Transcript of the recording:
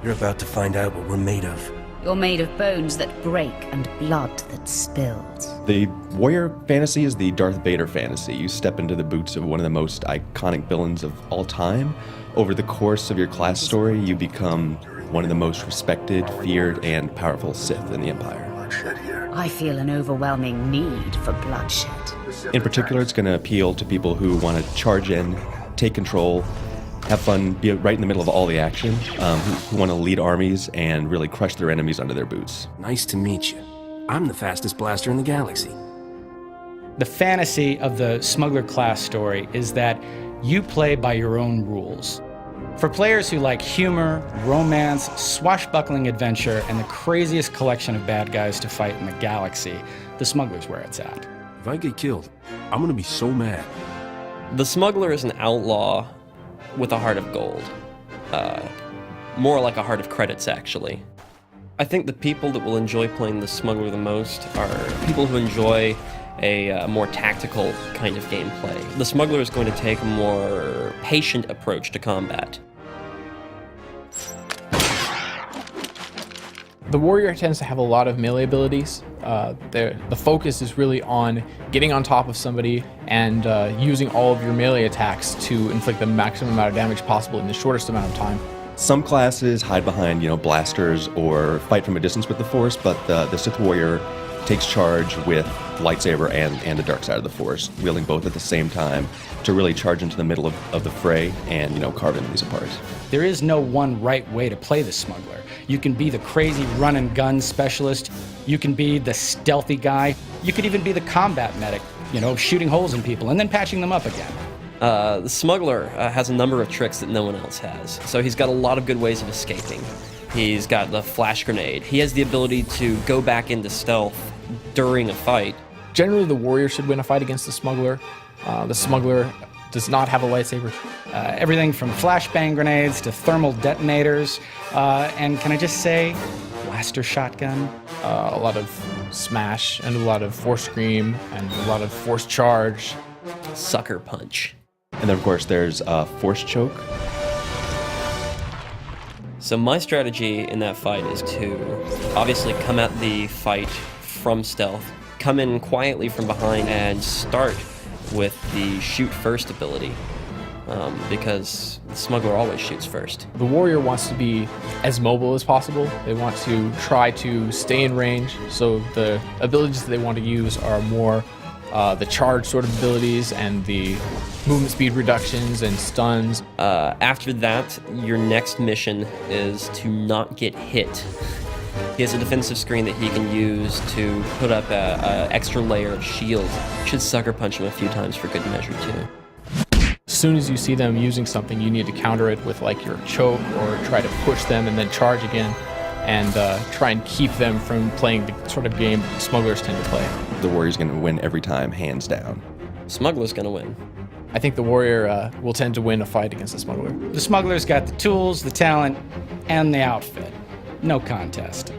You're about to find out what we're made of. You're made of bones that break and blood that spills. The warrior fantasy is the Darth Vader fantasy. You step into the boots of one of the most iconic villains of all time. Over the course of your class story, you become one of the most respected, feared, and powerful Sith in the Empire. I feel an overwhelming need for bloodshed. In particular, it's going to appeal to people who want to charge in, take control, have fun, be right in the middle of all the action, who want to lead armies and really crush their enemies under their boots. Nice to meet you. I'm the fastest blaster in the galaxy. The fantasy of the Smuggler class story is that you play by your own rules. For players who like humor, romance, swashbuckling adventure, and the craziest collection of bad guys to fight in the galaxy, the Smuggler's where it's at. If I get killed, I'm gonna be so mad. The Smuggler is an outlaw with a heart of gold. More like a heart of credits, actually. I think the people that will enjoy playing the Smuggler the most are people who enjoy a more tactical kind of gameplay. The Smuggler is going to take a more patient approach to combat. The warrior tends to have a lot of melee abilities. The focus is really on getting on top of somebody and using all of your melee attacks to inflict the maximum amount of damage possible in the shortest amount of time. Some classes hide behind, blasters or fight from a distance with the Force, but the Sith warrior takes charge with lightsaber and the dark side of the Force, wielding both at the same time to really charge into the middle of the fray and, carve enemies apart. There is no one right way to play the Smuggler. You can be the crazy run and gun specialist. You can be the stealthy guy. You could even be the combat medic, shooting holes in people and then patching them up again. The Smuggler has a number of tricks that no one else has. So he's got a lot of good ways of escaping. He's got the flash grenade. He has the ability to go back into stealth during a fight. Generally, the warrior should win a fight against the Smuggler. The Smuggler does not have a lightsaber. Everything from flashbang grenades to thermal detonators, and can I just say, blaster shotgun? A lot of smash and a lot of force scream and a lot of force charge. Sucker punch. And then, of course, there's force choke. So my strategy in that fight is to obviously come at the fight from stealth, come in quietly from behind, and start with the shoot first ability, because the Smuggler always shoots first. The warrior wants to be as mobile as possible. They want to try to stay in range, so the abilities that they want to use are more the charge sort of abilities and the movement speed reductions and stuns. After that, your next mission is to not get hit. He has a defensive screen that he can use to put up an extra layer of shield. Should sucker punch him a few times for good measure, too. As soon as you see them using something, you need to counter it with like your choke or try to push them and then charge again and try and keep them from playing the sort of game Smugglers tend to play. The warrior's going to win every time, hands down. Smuggler's gonna win. I think the warrior will tend to win a fight against the Smuggler. The Smuggler's got the tools, the talent, and the outfit. No contest.